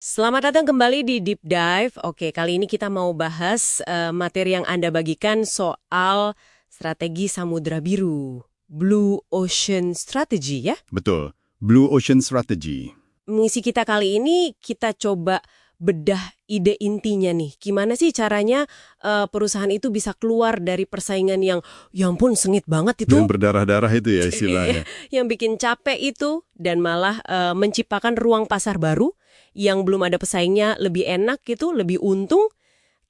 Selamat datang kembali di Deep Dive. Oke, kali ini kita mau bahas materi yang Anda bagikan soal strategi Samudra Biru. Blue Ocean Strategy ya? Betul, Blue Ocean Strategy. Misi kita kali ini kita coba bedah ide intinya nih. Gimana sih caranya perusahaan itu bisa keluar dari persaingan yang, ya ampun sengit banget itu. Dan berdarah-darah itu ya istilahnya. Yang bikin capek itu dan malah menciptakan ruang pasar baru yang belum ada pesaingnya, lebih enak gitu, lebih untung.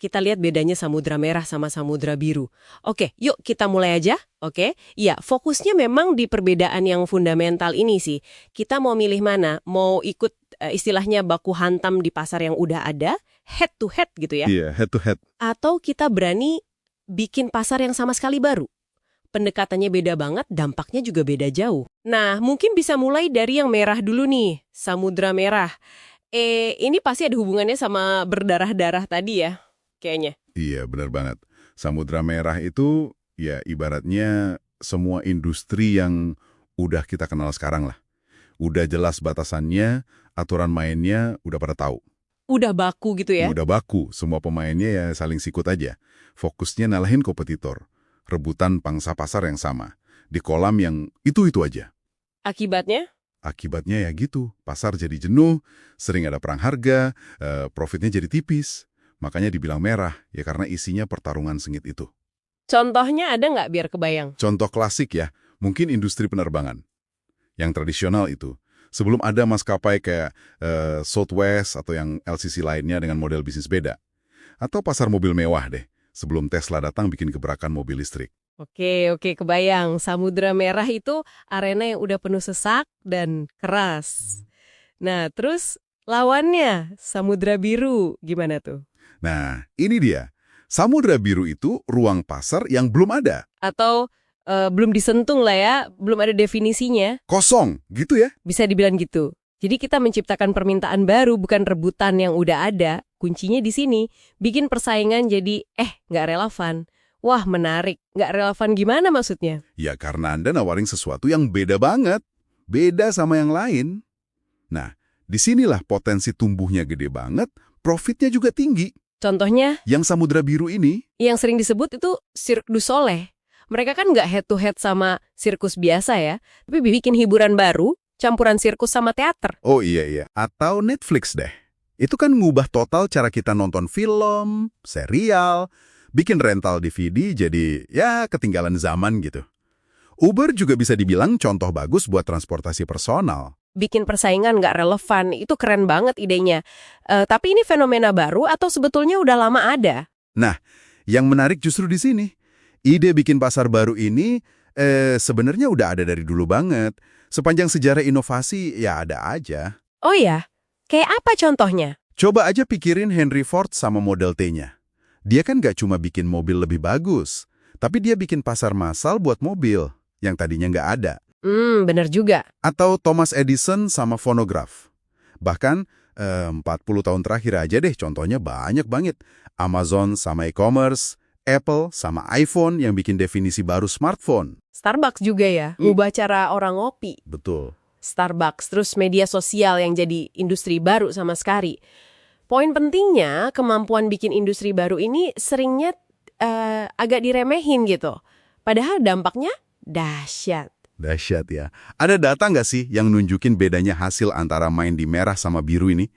Kita lihat bedanya Samudra Merah sama Samudra Biru. Oke, yuk kita mulai aja. Oke, ya fokusnya memang di perbedaan yang fundamental ini sih. Kita mau milih mana? Mau ikut istilahnya baku hantam di pasar yang udah ada, head to head gitu ya? Iya, head to head. Atau kita berani bikin pasar yang sama sekali baru? Pendekatannya beda banget, dampaknya juga beda jauh. Nah, mungkin bisa mulai dari yang merah dulu nih, Samudra Merah. Ini pasti ada hubungannya sama berdarah-darah tadi ya? Kayaknya. Iya, benar banget. Samudra Merah itu ya ibaratnya semua industri yang udah kita kenal sekarang lah. Udah jelas batasannya, aturan mainnya udah pada tahu. Udah baku gitu ya? Udah baku, semua pemainnya ya saling sikut aja. Fokusnya ngalahin kompetitor. Rebutan pangsa pasar yang sama. Di kolam yang itu-itu aja. Akibatnya? Akibatnya ya gitu, pasar jadi jenuh, sering ada perang harga, profitnya jadi tipis. Makanya dibilang merah, ya karena isinya pertarungan sengit itu. Contohnya ada nggak biar kebayang? Contoh klasik ya, mungkin industri penerbangan. Yang tradisional itu. Sebelum ada maskapai kayak Southwest atau yang LCC lainnya dengan model bisnis beda. Atau pasar mobil mewah deh, sebelum Tesla datang bikin gebrakan mobil listrik. Oke, kebayang. Samudra Merah itu arena yang udah penuh sesak dan keras. Nah, terus lawannya Samudra Biru, gimana tuh? Nah, ini dia. Samudra Biru itu ruang pasar yang belum ada. Atau belum disentuh lah ya, belum ada definisinya. Kosong, gitu ya? Bisa dibilang gitu. Jadi kita menciptakan permintaan baru, bukan rebutan yang udah ada. Kuncinya di sini, bikin persaingan jadi nggak relevan. Wah, menarik. Nggak relevan gimana maksudnya? Ya karena Anda nawarin sesuatu yang beda banget. Beda sama yang lain. Nah, disinilah potensi tumbuhnya gede banget, profitnya juga tinggi. Contohnya? Yang Samudra Biru ini? Yang sering disebut itu Cirque du Soleil. Mereka kan nggak head to head sama sirkus biasa ya, tapi bikin hiburan baru, campuran sirkus sama teater. Oh iya. Atau Netflix deh. Itu kan ngubah total cara kita nonton film, serial, bikin rental DVD jadi ya ketinggalan zaman gitu. Uber juga bisa dibilang contoh bagus buat transportasi personal. Bikin persaingan nggak relevan, itu keren banget idenya. Tapi ini fenomena baru atau sebetulnya udah lama ada? Nah, yang menarik justru di sini. Ide bikin pasar baru ini sebenarnya udah ada dari dulu banget. Sepanjang sejarah inovasi ya ada aja. Oh ya? Kayak apa contohnya? Coba aja pikirin Henry Ford sama Model T-nya. Dia kan nggak cuma bikin mobil lebih bagus, tapi dia bikin pasar massal buat mobil yang tadinya nggak ada. Bener juga. Atau Thomas Edison sama fonograf. Bahkan 40 tahun terakhir aja deh contohnya banyak banget. Amazon sama e-commerce, Apple sama iPhone yang bikin definisi baru smartphone. Starbucks juga ya, ngubah cara orang ngopi. Betul. Starbucks, terus media sosial yang jadi industri baru sama sekali. Poin pentingnya, kemampuan bikin industri baru ini seringnya agak diremehin gitu. Padahal dampaknya dahsyat. Dahsyat ya. Ada data nggak sih yang nunjukin bedanya hasil antara main di merah sama biru ini?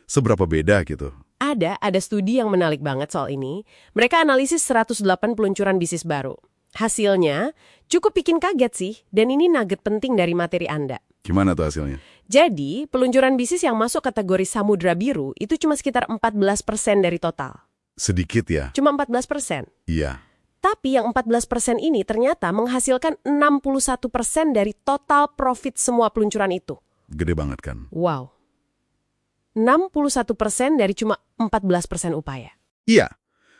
Seberapa beda gitu? Ada studi yang menarik banget soal ini. Mereka analisis 108 peluncuran bisnis baru. Hasilnya cukup bikin kaget sih, dan ini nugget penting dari materi Anda. Gimana tuh hasilnya? Jadi, peluncuran bisnis yang masuk kategori Samudra Biru itu cuma sekitar 14% dari total. Sedikit ya? Cuma 14%. Iya. Tapi yang 14% ini ternyata menghasilkan 61% dari total profit semua peluncuran itu. Gede banget kan? Wow. 61% dari cuma 14% upaya. Iya.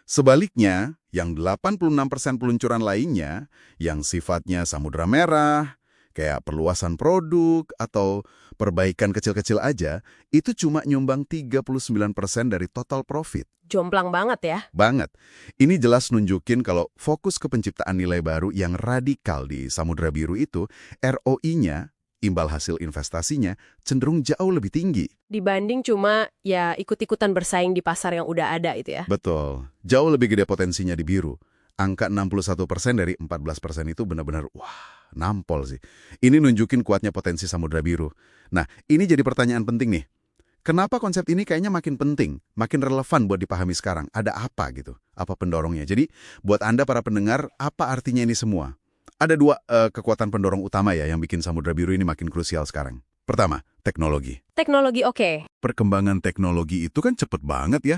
Sebaliknya, yang 86% peluncuran lainnya, yang sifatnya Samudra Merah, kayak perluasan produk atau perbaikan kecil-kecil aja, itu cuma nyumbang 39% dari total profit. Jomplang banget ya. Banget. Ini jelas nunjukin kalau fokus ke penciptaan nilai baru yang radikal di Samudra Biru itu, ROI-nya imbal hasil investasinya cenderung jauh lebih tinggi. Dibanding cuma ya ikut-ikutan bersaing di pasar yang udah ada itu ya. Betul, jauh lebih gede potensinya di biru. Angka 61% dari 14% itu benar-benar, wah, nampol sih. Ini nunjukin kuatnya potensi Samudra Biru. Nah, ini jadi pertanyaan penting nih. Kenapa konsep ini kayaknya makin penting, makin relevan buat dipahami sekarang? Ada apa gitu? Apa pendorongnya? Jadi, buat Anda para pendengar, apa artinya ini semua? Ada dua kekuatan pendorong utama ya yang bikin Samudra Biru ini makin krusial sekarang. Pertama, teknologi. Teknologi oke. Perkembangan teknologi itu kan cepet banget ya.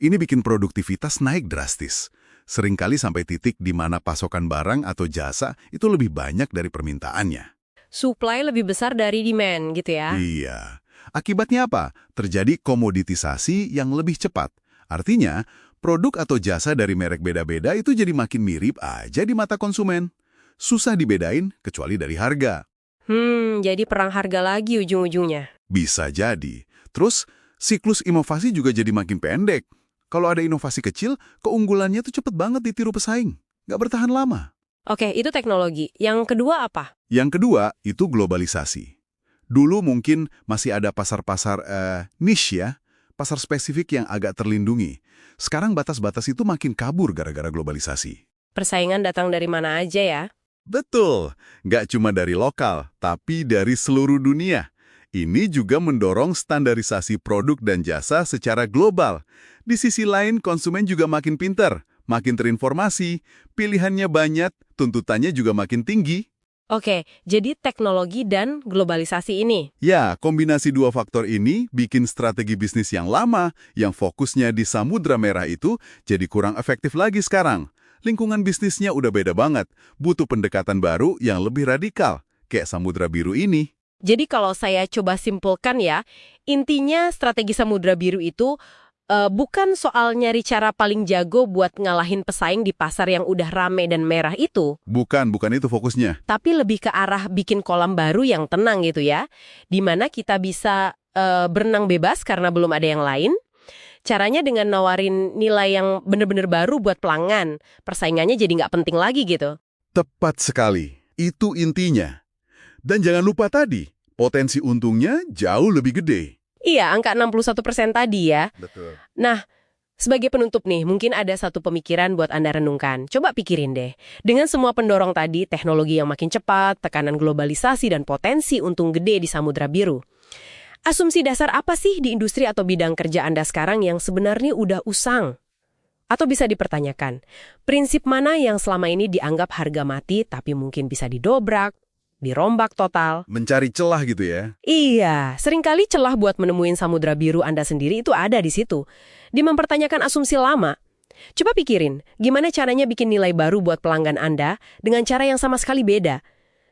Ini bikin produktivitas naik drastis. Seringkali sampai titik di mana pasokan barang atau jasa itu lebih banyak dari permintaannya. Supply lebih besar dari demand gitu ya. Iya. Akibatnya apa? Terjadi komoditisasi yang lebih cepat. Artinya, produk atau jasa dari merek beda-beda itu jadi makin mirip aja di mata konsumen. Susah dibedain kecuali dari harga. Jadi perang harga lagi ujung-ujungnya. Bisa jadi. Terus, siklus inovasi juga jadi makin pendek. Kalau ada inovasi kecil, keunggulannya tuh cepet banget ditiru pesaing. Nggak bertahan lama. Oke, itu teknologi. Yang kedua apa? Yang kedua, itu globalisasi. Dulu mungkin masih ada pasar-pasar niche ya, pasar spesifik yang agak terlindungi. Sekarang batas-batas itu makin kabur gara-gara globalisasi. Persaingan datang dari mana aja ya? Betul, nggak cuma dari lokal, tapi dari seluruh dunia. Ini juga mendorong standarisasi produk dan jasa secara global. Di sisi lain, konsumen juga makin pintar, makin terinformasi, pilihannya banyak, tuntutannya juga makin tinggi. Oke, jadi teknologi dan globalisasi ini. Ya, kombinasi dua faktor ini bikin strategi bisnis yang lama, yang fokusnya di Samudra Merah itu, jadi kurang efektif lagi sekarang. Lingkungan bisnisnya udah beda banget, butuh pendekatan baru yang lebih radikal, kayak Samudra Biru ini. Jadi kalau saya coba simpulkan ya, intinya strategi Samudra Biru itu bukan soal nyari cara paling jago buat ngalahin pesaing di pasar yang udah rame dan merah itu. Bukan itu fokusnya. Tapi lebih ke arah bikin kolam baru yang tenang gitu ya. Di mana kita bisa berenang bebas karena belum ada yang lain. Caranya dengan nawarin nilai yang bener-bener baru buat pelanggan. Persaingannya jadi nggak penting lagi gitu. Tepat sekali. Itu intinya. Dan jangan lupa tadi, potensi untungnya jauh lebih gede. Iya, angka 61% tadi ya. Betul. Nah, sebagai penutup nih, mungkin ada satu pemikiran buat Anda renungkan. Coba pikirin deh. Dengan semua pendorong tadi, teknologi yang makin cepat, tekanan globalisasi, dan potensi untung gede di Samudra Biru. Asumsi dasar apa sih di industri atau bidang kerja Anda sekarang yang sebenarnya udah usang? Atau bisa dipertanyakan, prinsip mana yang selama ini dianggap harga mati tapi mungkin bisa didobrak, dirombak total? Mencari celah gitu ya. Iya, seringkali celah buat menemuin Samudra Biru Anda sendiri itu ada di situ. Di mempertanyakan asumsi lama. Coba pikirin, gimana caranya bikin nilai baru buat pelanggan Anda dengan cara yang sama sekali beda.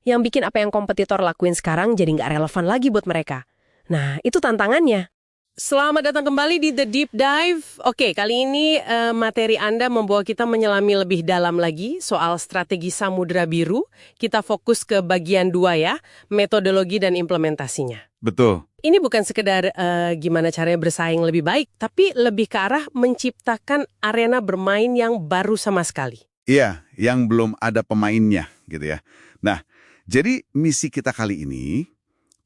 Yang bikin apa yang kompetitor lakuin sekarang jadi nggak relevan lagi buat mereka. Nah, itu tantangannya. Selamat datang kembali di The Deep Dive. Oke, kali ini materi Anda membawa kita menyelami lebih dalam lagi soal strategi Samudra Biru. Kita fokus ke bagian 2 ya, metodologi dan implementasinya. Betul. Ini bukan sekedar gimana caranya bersaing lebih baik, tapi lebih ke arah menciptakan arena bermain yang baru sama sekali. Iya, yang belum ada pemainnya gitu ya. Nah, jadi misi kita kali ini,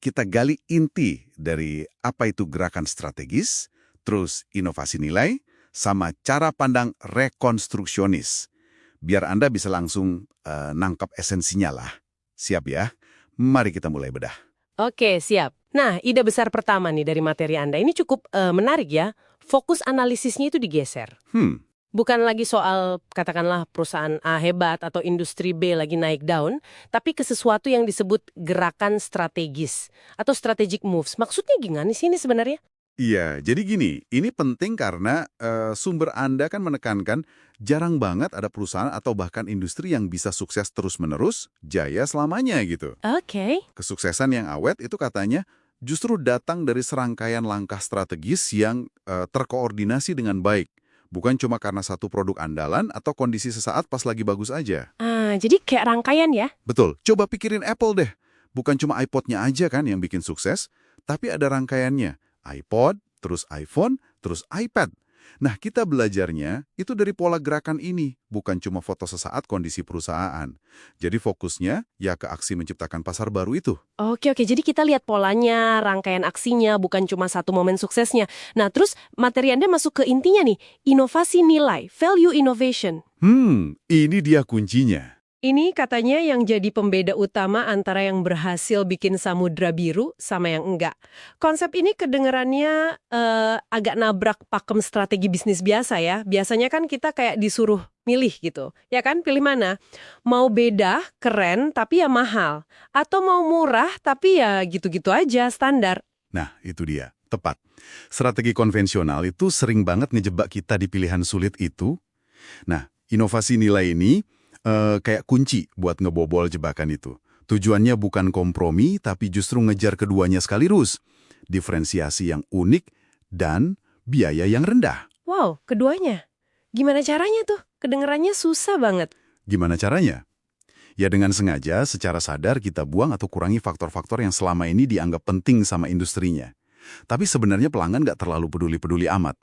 kita gali inti dari apa itu gerakan strategis, terus inovasi nilai, sama cara pandang rekonstruksionis. Biar Anda bisa langsung nangkap esensinya lah. Siap ya? Mari kita mulai bedah. Oke, siap. Nah, ide besar pertama nih dari materi Anda ini cukup menarik ya. Fokus analisisnya itu digeser. Bukan lagi soal, katakanlah, perusahaan A hebat atau industri B lagi naik daun, tapi ke sesuatu yang disebut gerakan strategis atau strategic moves. Maksudnya gimana sih ini sebenarnya? Iya, jadi gini, ini penting karena sumber Anda kan menekankan jarang banget ada perusahaan atau bahkan industri yang bisa sukses terus-menerus, jaya selamanya gitu. Oke. Kesuksesan yang awet itu katanya justru datang dari serangkaian langkah strategis yang terkoordinasi dengan baik. Bukan cuma karena satu produk andalan atau kondisi sesaat pas lagi bagus aja. Jadi kayak rangkaian ya? Betul. Coba pikirin Apple deh. Bukan cuma iPod-nya aja kan yang bikin sukses, tapi ada rangkaiannya. iPod, terus iPhone, terus iPad. Nah, kita belajarnya itu dari pola gerakan ini, bukan cuma foto sesaat kondisi perusahaan. Jadi fokusnya ya ke aksi menciptakan pasar baru itu. Oke, oke. Jadi kita lihat polanya, rangkaian aksinya, bukan cuma satu momen suksesnya. Nah, terus materi Anda masuk ke intinya nih, inovasi nilai, value innovation. Ini dia kuncinya. Ini katanya yang jadi pembeda utama antara yang berhasil bikin samudra biru sama yang enggak. Konsep ini kedengerannya agak nabrak pakem strategi bisnis biasa ya. Biasanya kan kita kayak disuruh milih gitu. Ya kan, pilih mana? Mau beda, keren, tapi ya mahal. Atau mau murah, tapi ya gitu-gitu aja, standar. Nah, itu dia. Tepat. Strategi konvensional itu sering banget ngejebak kita di pilihan sulit itu. Nah, inovasi nilai ini kayak kunci buat ngebobol jebakan itu. Tujuannya bukan kompromi, tapi justru ngejar keduanya sekaligus. Diferensiasi yang unik dan biaya yang rendah. Wow, keduanya. Gimana caranya tuh? Kedengerannya susah banget. Gimana caranya? Ya dengan sengaja, secara sadar kita buang atau kurangi faktor-faktor yang selama ini dianggap penting sama industrinya. Tapi sebenarnya pelanggan nggak terlalu peduli-peduli amat.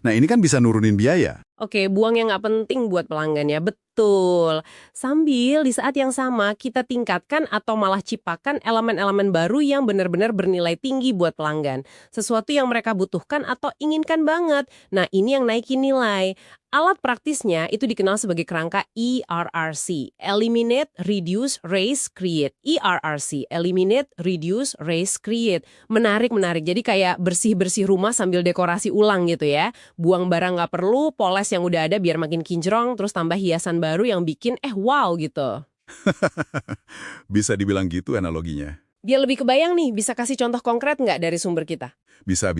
Nah ini kan bisa nurunin biaya. Oke, buang yang nggak penting buat pelanggan ya, betul. Sambil di saat yang sama kita tingkatkan atau malah ciptakan elemen-elemen baru yang benar-benar bernilai tinggi buat pelanggan. Sesuatu yang mereka butuhkan atau inginkan banget. Nah, ini yang naikin nilai. Alat praktisnya itu dikenal sebagai kerangka ERRC, Eliminate, Reduce, Raise, Create. ERRC, Eliminate, Reduce, Raise, Create. Menarik. Jadi kayak bersih-bersih rumah sambil dekorasi ulang gitu ya. Buang barang nggak perlu, poles yang udah ada biar makin kinclong, terus tambah hiasan baru yang bikin wow gitu. Bisa dibilang gitu analoginya. Biar lebih kebayang nih, bisa kasih contoh konkret nggak dari sumber kita? Bisa.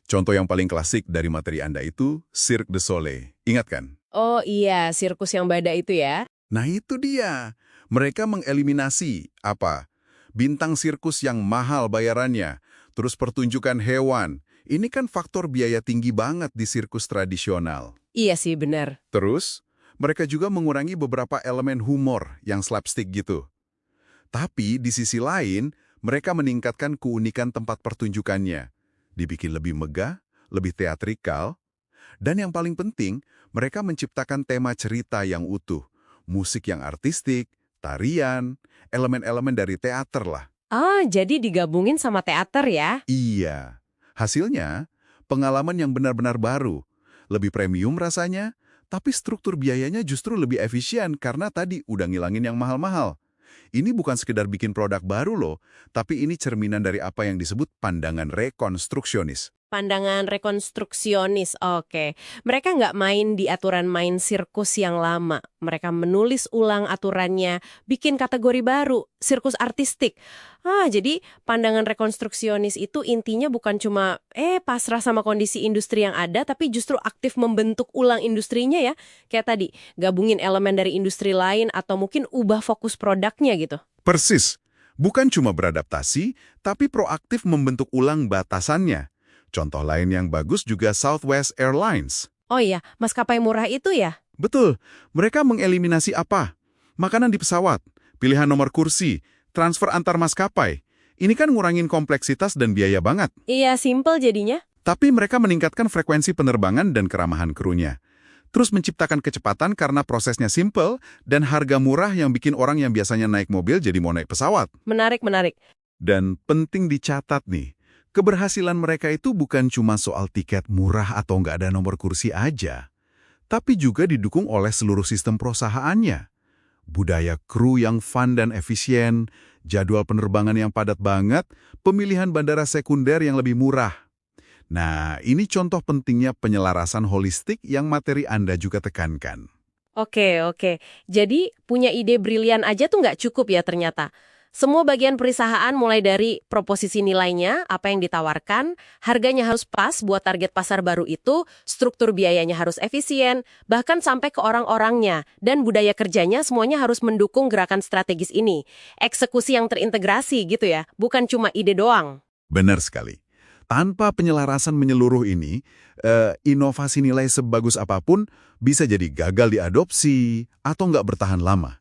Contoh yang paling klasik dari materi Anda itu Cirque du Soleil. Ingat kan? Oh iya, sirkus yang badai itu ya. Nah itu dia. Mereka mengeliminasi apa? Bintang sirkus yang mahal bayarannya. Terus pertunjukan hewan. Ini kan faktor biaya tinggi banget di sirkus tradisional. Iya sih, benar. Terus, mereka juga mengurangi beberapa elemen humor yang slapstick gitu. Tapi di sisi lain, mereka meningkatkan keunikan tempat pertunjukannya. Dibikin lebih megah, lebih teatrikal, dan yang paling penting, mereka menciptakan tema cerita yang utuh, musik yang artistik, tarian, elemen-elemen dari teater lah. Ah, jadi digabungin sama teater ya? Iya, hasilnya pengalaman yang benar-benar baru, lebih premium rasanya, tapi struktur biayanya justru lebih efisien karena tadi udah ngilangin yang mahal-mahal. Ini bukan sekedar bikin produk baru loh, tapi ini cerminan dari apa yang disebut pandangan rekonstruksionis. Pandangan rekonstruksionis, oke. Mereka nggak main di aturan main sirkus yang lama. Mereka menulis ulang aturannya, bikin kategori baru, sirkus artistik. Jadi pandangan rekonstruksionis itu intinya bukan cuma pasrah sama kondisi industri yang ada, tapi justru aktif membentuk ulang industrinya ya. Kayak tadi, gabungin elemen dari industri lain atau mungkin ubah fokus produknya gitu. Persis, bukan cuma beradaptasi, tapi proaktif membentuk ulang batasannya. Contoh lain yang bagus juga Southwest Airlines. Oh iya, maskapai murah itu ya? Betul, mereka mengeliminasi apa? Makanan di pesawat, pilihan nomor kursi, transfer antar maskapai. Ini kan ngurangin kompleksitas dan biaya banget. Iya, simple jadinya. Tapi mereka meningkatkan frekuensi penerbangan dan keramahan krunya. Terus menciptakan kecepatan karena prosesnya simple dan harga murah yang bikin orang yang biasanya naik mobil jadi mau naik pesawat. Menarik. Dan penting dicatat nih, keberhasilan mereka itu bukan cuma soal tiket murah atau nggak ada nomor kursi aja, tapi juga didukung oleh seluruh sistem perusahaannya. Budaya kru yang fun dan efisien, jadwal penerbangan yang padat banget, pemilihan bandara sekunder yang lebih murah. Nah, ini contoh pentingnya penyelarasan holistik yang materi Anda juga tekankan. Oke. Jadi punya ide brilian aja tuh nggak cukup ya ternyata. Semua bagian perusahaan mulai dari proposisi nilainya, apa yang ditawarkan, harganya harus pas buat target pasar baru itu, struktur biayanya harus efisien, bahkan sampai ke orang-orangnya, dan budaya kerjanya semuanya harus mendukung gerakan strategis ini. Eksekusi yang terintegrasi gitu ya, bukan cuma ide doang. Benar sekali. Tanpa penyelarasan menyeluruh ini, inovasi nilai sebagus apapun bisa jadi gagal diadopsi atau nggak bertahan lama.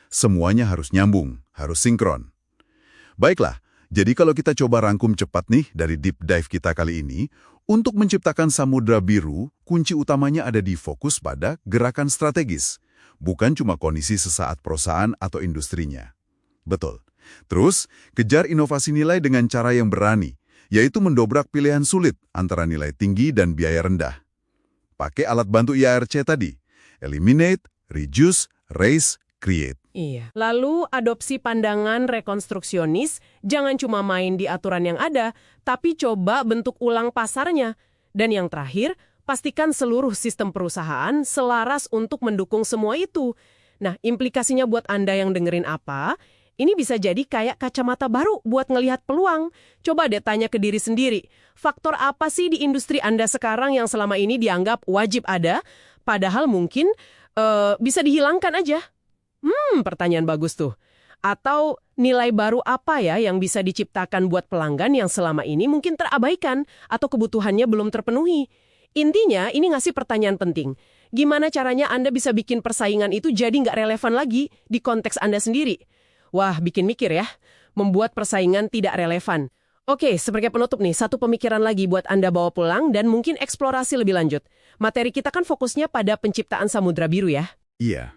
Semuanya harus nyambung, harus sinkron. Baiklah, Jadi kalau kita coba rangkum cepat nih dari deep dive kita kali ini, untuk menciptakan samudra biru, kunci utamanya ada di fokus pada gerakan strategis, bukan cuma kondisi sesaat perusahaan atau industrinya. Betul. Terus, kejar inovasi nilai dengan cara yang berani, yaitu mendobrak pilihan sulit antara nilai tinggi dan biaya rendah. Pakai alat bantu IARC tadi, eliminate, reduce, raise, create. Iya. Lalu adopsi pandangan rekonstruksionis, jangan cuma main di aturan yang ada, tapi coba bentuk ulang pasarnya. Dan yang terakhir, pastikan seluruh sistem perusahaan selaras untuk mendukung semua itu. Nah, implikasinya buat Anda yang dengerin apa? Ini bisa jadi kayak kacamata baru buat ngelihat peluang. Coba deh tanya ke diri sendiri, faktor apa sih di industri Anda sekarang yang selama ini dianggap wajib ada, padahal mungkin bisa dihilangkan aja? Pertanyaan bagus tuh. Atau nilai baru apa ya yang bisa diciptakan buat pelanggan yang selama ini mungkin terabaikan atau kebutuhannya belum terpenuhi? Intinya, ini ngasih pertanyaan penting. Gimana caranya Anda bisa bikin persaingan itu jadi nggak relevan lagi di konteks Anda sendiri? Wah, bikin mikir ya. Membuat persaingan tidak relevan. Oke, sebagai penutup nih, satu pemikiran lagi buat Anda bawa pulang dan mungkin eksplorasi lebih lanjut. Materi kita kan fokusnya pada penciptaan samudra biru ya. Iya.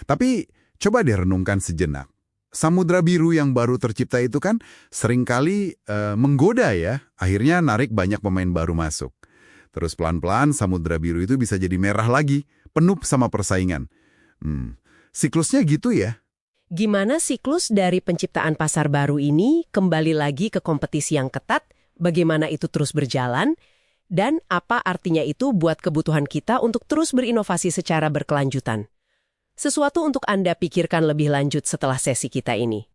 Tapi coba deh renungkan sejenak. Samudra biru yang baru tercipta itu kan seringkali menggoda ya. Akhirnya narik banyak pemain baru masuk. Terus pelan-pelan samudra biru itu bisa jadi merah lagi, penuh sama persaingan. Siklusnya gitu ya. Gimana siklus dari penciptaan pasar baru ini kembali lagi ke kompetisi yang ketat, bagaimana itu terus berjalan, dan apa artinya itu buat kebutuhan kita untuk terus berinovasi secara berkelanjutan. Sesuatu untuk Anda pikirkan lebih lanjut setelah sesi kita ini.